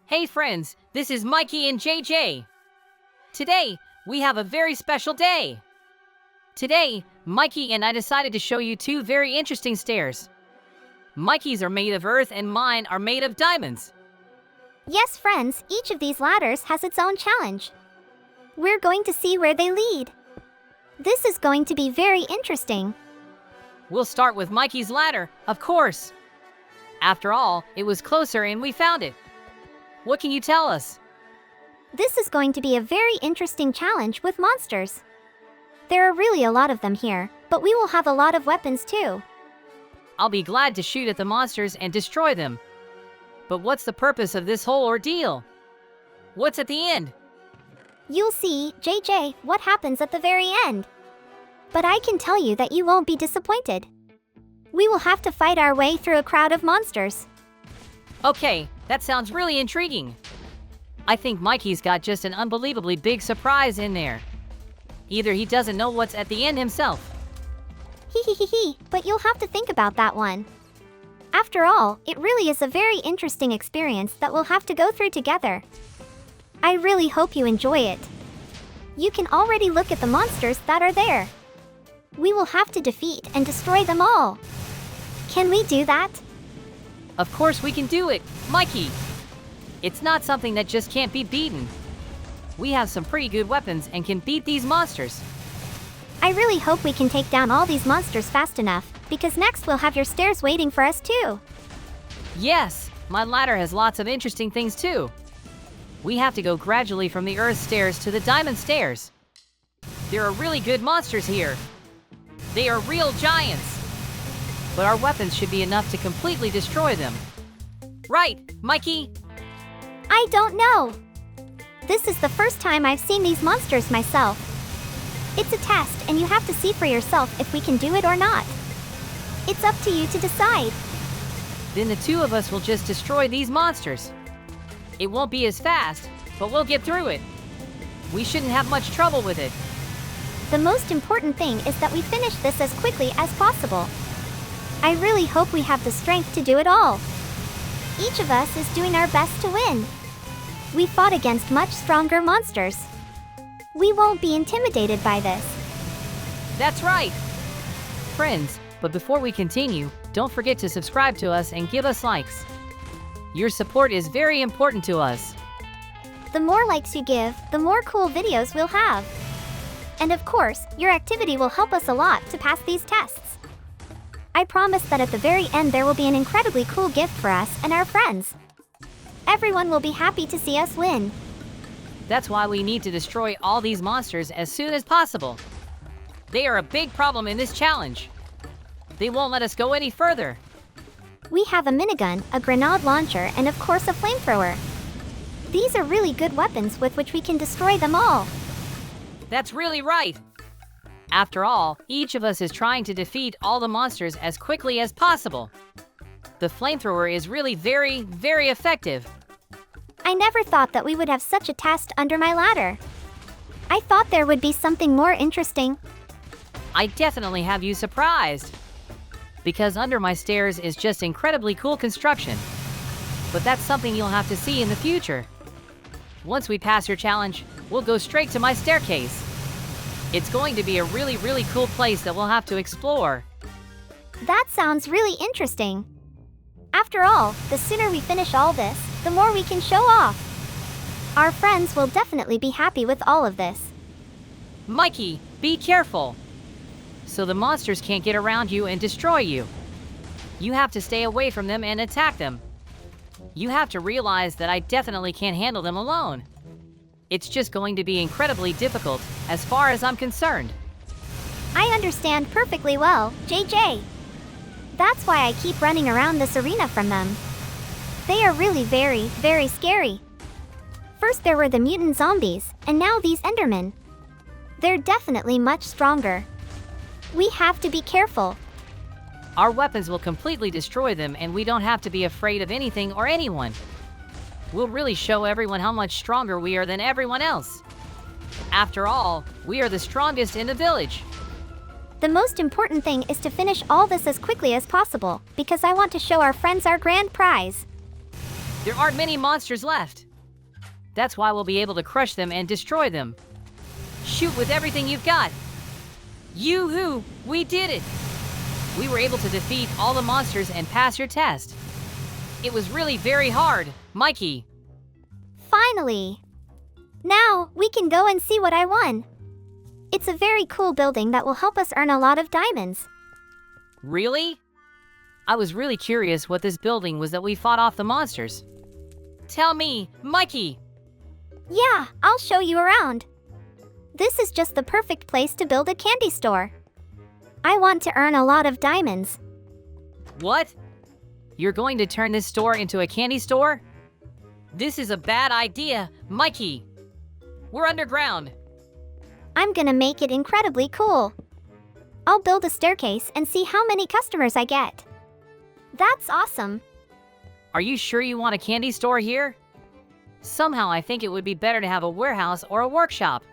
Hey friends, this is Mikey and JJ. Today, we have a very special day. Today, Mikey and I decided to show you two very interesting stairs. Mikey's are made of earth and mine are made of diamonds. Yes, friends, each of these ladders has its own challenge. We're going to see where they lead. This is going to be very interesting. We'll start with Mikey's ladder, of course. After all, it was closer and we found it. What can you tell us? This is going to be a very interesting challenge with monsters. There are really a lot of them here, but we will have a lot of weapons too. I'll be glad to shoot at the monsters and destroy them. But what's the purpose of this whole ordeal? What's at the end? You'll see, JJ, what happens at the very end. But I can tell you that you won't be disappointed. We will have to fight our way through a crowd of monsters. Okay, that sounds really intriguing. I think Mikey's got just an unbelievably big surprise in there. Either he doesn't know what's at the end himself. But you'll have to think about that one. After all, it really is a very interesting experience that we'll have to go through together. I really hope you enjoy it. You can already look at the monsters that are there. We will have to defeat and destroy them all. Can we do that? Of course we can do it, Mikey. It's not something that just can't be beaten. We have some pretty good weapons and can beat these monsters. I really hope we can take down all these monsters fast enough, because next we'll have your stairs waiting for us too. Yes, my ladder has lots of interesting things too. We have to go gradually from the earth stairs to the diamond stairs. There are really good monsters here. They are real giants. But our weapons should be enough to completely destroy them. Right, Mikey? I don't know. This is the first time I've seen these monsters myself. It's a test, and you have to see for yourself if we can do it or not. It's up to you to decide. Then the two of us will just destroy these monsters. It won't be as fast, but we'll get through it. We shouldn't have much trouble with it. The most important thing is that we finish this as quickly as possible. I really hope we have the strength to do it all. Each of us is doing our best to win. We fought against much stronger monsters. We won't be intimidated by this. That's right. Friends, but before we continue, don't forget to subscribe to us and give us likes. Your support is very important to us. The more likes you give, the more cool videos we'll have. And of course, your activity will help us a lot to pass these tests. I promise that at the very end there will be an incredibly cool gift for us and our friends. Everyone will be happy to see us win. That's why we need to destroy all these monsters as soon as possible. They are a big problem in this challenge. They won't let us go any further. We have a minigun, a grenade launcher, and of course a flamethrower. These are really good weapons with which we can destroy them all. That's really right. After all, each of us is trying to defeat all the monsters as quickly as possible. The flamethrower is really very, very effective. I never thought that we would have such a test under my ladder. I thought there would be something more interesting. I definitely have you surprised. Because under my stairs is just incredibly cool construction. But that's something you'll have to see in the future. Once we pass your challenge, we'll go straight to my staircase. It's going to be a really, really cool place that we'll have to explore. That sounds really interesting. After all, the sooner we finish all this, the more we can show off. Our friends will definitely be happy with all of this. Mikey, be careful. So the monsters can't get around you and destroy you. You have to stay away from them and attack them. You have to realize that I definitely can't handle them alone. It's just going to be incredibly difficult, as far as I'm concerned. I understand perfectly well, JJ. That's why I keep running around this arena from them. They are really very, very scary. First there were the mutant zombies, and now these Endermen. They're definitely much stronger. We have to be careful. Our weapons will completely destroy them, and we don't have to be afraid of anything or anyone. We'll really show everyone how much stronger we are than everyone else. After all, we are the strongest in the village. The most important thing is to finish all this as quickly as possible, because I want to show our friends our grand prize. There aren't many monsters left. That's why we'll be able to crush them and destroy them. Shoot with everything you've got. Yoo-hoo! We did it! We were able to defeat all the monsters and pass your test. It was really very hard, Mikey. Finally! Now, we can go and see what I won. It's a very cool building that will help us earn a lot of diamonds. Really? I was really curious what this building was that we fought off the monsters. Tell me, Mikey! Yeah, I'll show you around. This is just the perfect place to build a candy store. I want to earn a lot of diamonds. What? You're going to turn this store into a candy store? This is a bad idea, Mikey. We're underground. I'm gonna make it incredibly cool. I'll build a staircase and see how many customers I get. That's awesome. Are you sure you want a candy store here? Somehow I think it would be better to have a warehouse or a workshop.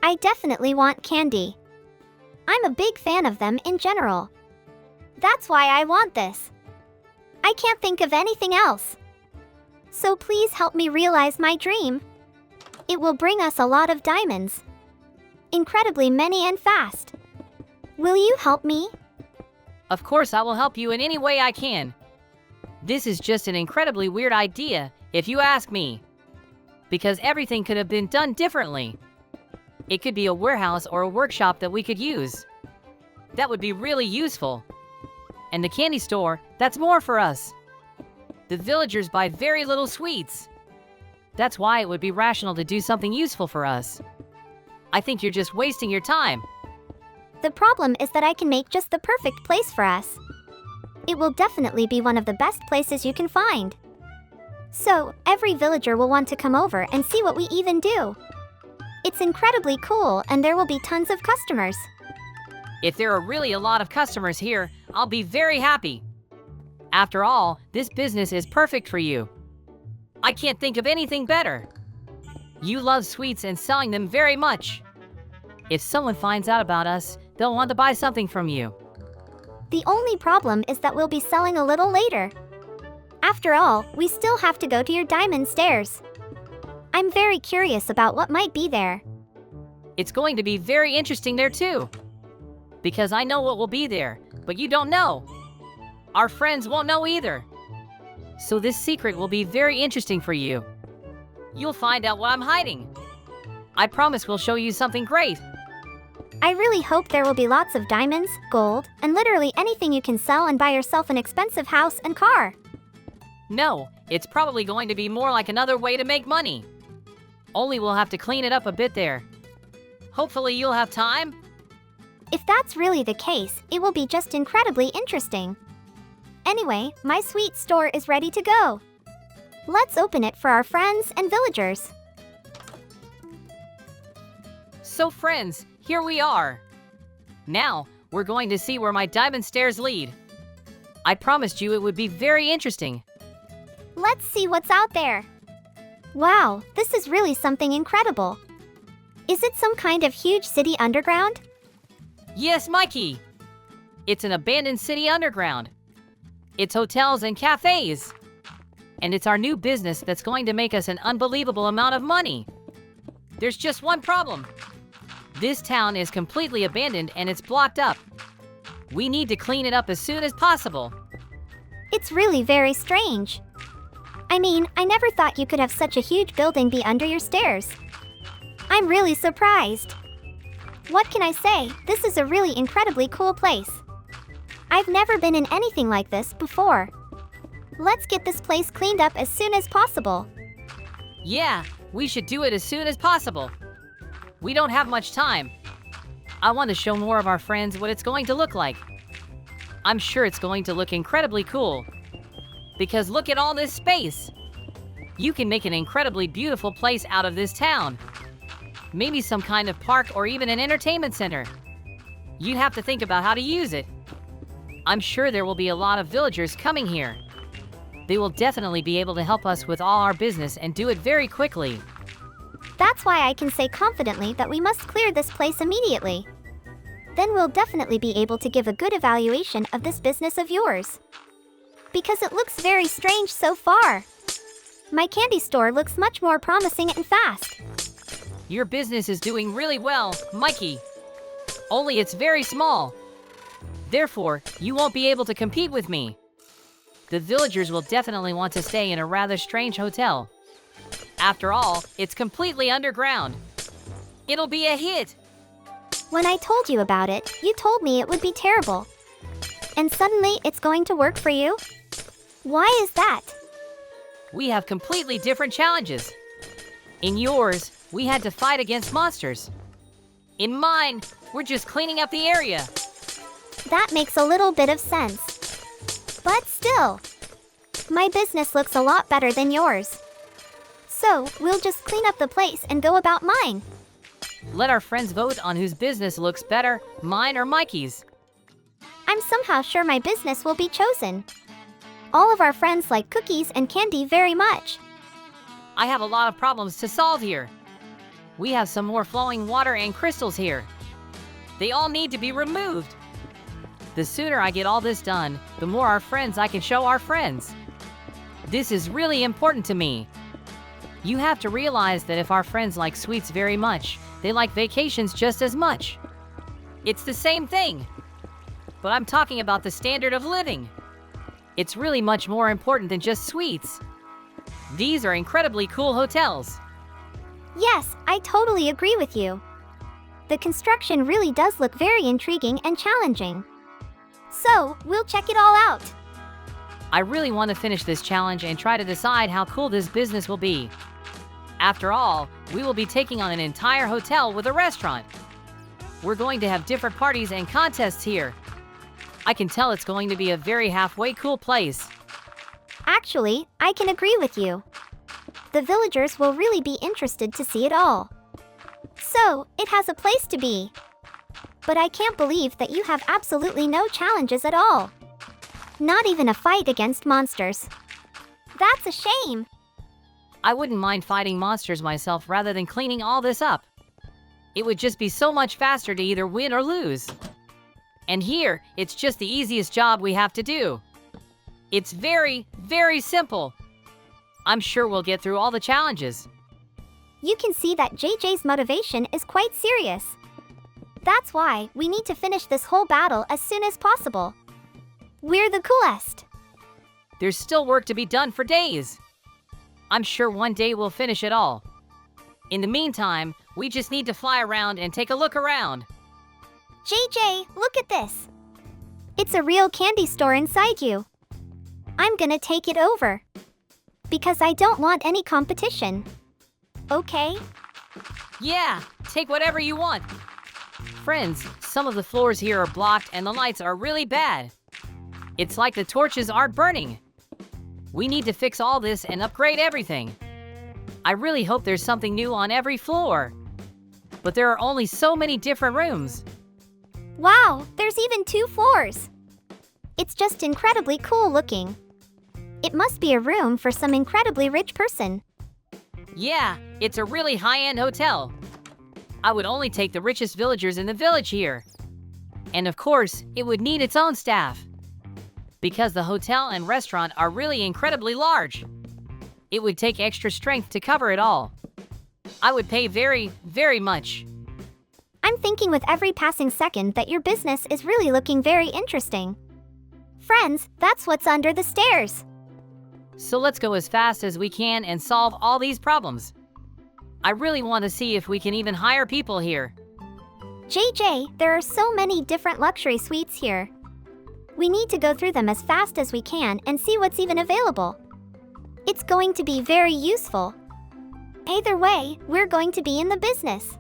I definitely want candy. I'm a big fan of them in general. That's why I want this. I can't think of anything else. So please help me realize my dream. It will bring us a lot of diamonds. Incredibly many and fast. Will you help me? Of course I will help you in any way I can. This is just an incredibly weird idea, if you ask me. Because everything could have been done differently. It could be a warehouse or a workshop that we could use. That would be really useful. And the candy store, that's more for us. The villagers buy very little sweets. That's why it would be rational to do something useful for us. I think you're just wasting your time. The problem is that I can make just the perfect place for us. It will definitely be one of the best places you can find. So, every villager will want to come over and see what we even do. It's incredibly cool and there will be tons of customers. If there are really a lot of customers here, I'll be very happy. After all, this business is perfect for you. I can't think of anything better. You love sweets and selling them very much. If someone finds out about us, they'll want to buy something from you. The only problem is that we'll be selling a little later. After all, we still have to go to your diamond stairs. I'm very curious about what might be there. It's going to be very interesting there too. Because I know what will be there, but you don't know. Our friends won't know either. So this secret will be very interesting for you. You'll find out what I'm hiding. I promise we'll show you something great. I really hope there will be lots of diamonds, gold, and literally anything you can sell and buy yourself an expensive house and car. No, it's probably going to be more like another way to make money. Only we'll have to clean it up a bit there. Hopefully you'll have time. If that's really the case, it will be just incredibly interesting. Anyway, my sweet store is ready to go. Let's open it for our friends and villagers. So friends, here we are. Now, we're going to see where my diamond stairs lead. I promised you it would be very interesting. Let's see what's out there. Wow, this is really something incredible. Is it some kind of huge city underground? Yes, Mikey. It's an abandoned city underground. It's hotels and cafes. And it's our new business that's going to make us an unbelievable amount of money. There's just one problem. This town is completely abandoned and it's blocked up. We need to clean it up as soon as possible. It's really very strange. I mean, I never thought you could have such a huge building be under your stairs. I'm really surprised. What can I say? This is a really incredibly cool place. I've never been in anything like this before. Let's get this place cleaned up as soon as possible. Yeah, we should do it as soon as possible. We don't have much time. I want to show more of our friends what it's going to look like. I'm sure it's going to look incredibly cool. Because look at all this space. You can make an incredibly beautiful place out of this town. Maybe some kind of park or even an entertainment center. You'd have to think about how to use it. I'm sure there will be a lot of villagers coming here. They will definitely be able to help us with all our business and do it very quickly. That's why I can say confidently that we must clear this place immediately. Then we'll definitely be able to give a good evaluation of this business of yours. Because it looks very strange so far. my candy store looks much more promising and fast. Your business is doing really well, Mikey. Only it's very small. Therefore, you won't be able to compete with me. The villagers will definitely want to stay in a rather strange hotel. After all, it's completely underground. It'll be a hit. When I told you about it, you told me it would be terrible. And suddenly it's going to work for you? Why is that? We have completely different challenges. In yours, we had to fight against monsters. In mine, we're just cleaning up the area. That makes a little bit of sense. But still, my business looks a lot better than yours. So, we'll just clean up the place and go about mine. Let our friends vote on whose business looks better, mine or Mikey's. I'm somehow sure my business will be chosen. All of our friends like cookies and candy very much. I have a lot of problems to solve here. We have some more flowing water and crystals here. They all need to be removed. The sooner I get all this done, the more our friends I can show our friends. This is really important to me. You have to realize that if our friends like sweets very much, they like vacations just as much. It's the same thing. But I'm talking about the standard of living. It's really much more important than just sweets. These are incredibly cool hotels. Yes, I totally agree with you. The construction really does look very intriguing and challenging. So, we'll check it all out. I really want to finish this challenge and try to decide how cool this business will be. After all, we will be taking on an entire hotel with a restaurant. We're going to have different parties and contests here. I can tell it's going to be a very halfway cool place. Actually, I can agree with you. The villagers will really be interested to see it all. So, it has a place to be. But I can't believe that you have absolutely no challenges at all. Not even a fight against monsters. That's a shame. I wouldn't mind fighting monsters myself rather than cleaning all this up. It would just be so much faster to either win or lose. And here, it's just the easiest job we have to do. It's very, very simple. I'm sure we'll get through all the challenges. You can see that JJ's motivation is quite serious. That's why we need to finish this whole battle as soon as possible. We're the coolest. There's still work to be done for days. I'm sure one day we'll finish it all. In the meantime, we just need to fly around and take a look around. JJ, look at this. It's a real candy store inside you. I'm gonna take it over. Because I don't want any competition. Okay? Yeah, take whatever you want. Friends, some of the floors here are blocked and the lights are really bad. It's like the torches aren't burning. We need to fix all this and upgrade everything. I really hope there's something new on every floor. But there are only so many different rooms. Wow, there's even 2 floors. It's just incredibly cool looking. It must be a room for some incredibly rich person. Yeah, it's a really high-end hotel. I would only take the richest villagers in the village here. And of course, it would need its own staff. Because the hotel and restaurant are really incredibly large. It would take extra strength to cover it all. I would pay very, very much. I'm thinking with every passing second that your business is really looking very interesting. Friends, that's what's under the stairs. So let's go as fast as we can and solve all these problems. I really want to see if we can even hire people here. JJ, there are so many different luxury suites here. We need to go through them as fast as we can and see what's even available. It's going to be very useful. Either way, we're going to be in the business.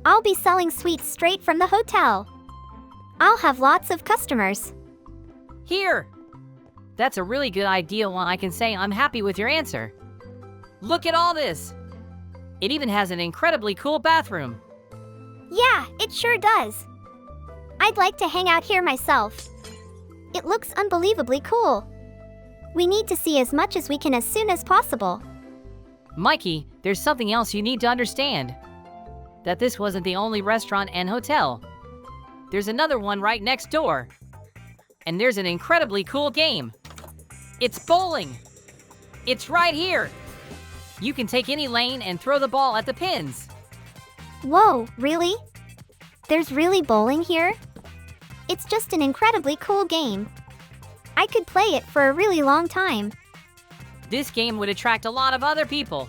I'll be selling sweets straight from the hotel. I'll have lots of customers. Here! That's a really good idea when I can say I'm happy with your answer. Look at all this! It even has an incredibly cool bathroom. Yeah, it sure does. I'd like to hang out here myself. It looks unbelievably cool. We need to see as much as we can as soon as possible. Mikey, there's something else you need to understand. That this wasn't the only restaurant and hotel. There's another one right next door. And there's an incredibly cool game. It's bowling. It's right here. You can take any lane and throw the ball at the pins. Whoa, really? There's really bowling here? It's just an incredibly cool game. I could play it for a really long time. This game would attract a lot of other people.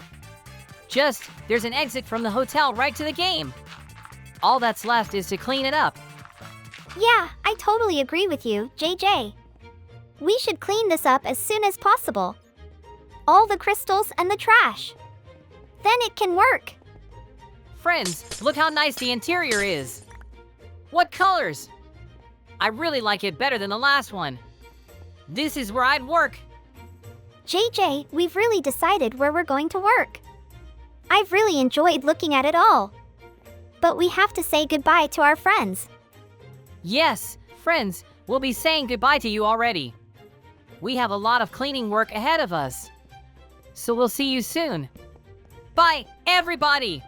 There's an exit from the hotel right to the game. All that's left is to clean it up. Yeah, I totally agree with you, JJ. We should clean this up as soon as possible. All the crystals and the trash. Then it can work. Friends, look how nice the interior is. What colors? I really like it better than the last one. This is where I'd work. JJ, we've really decided where we're going to work. I've really enjoyed looking at it all. But we have to say goodbye to our friends. Yes, friends, we'll be saying goodbye to you already. We have a lot of cleaning work ahead of us. So we'll see you soon. Bye, everybody!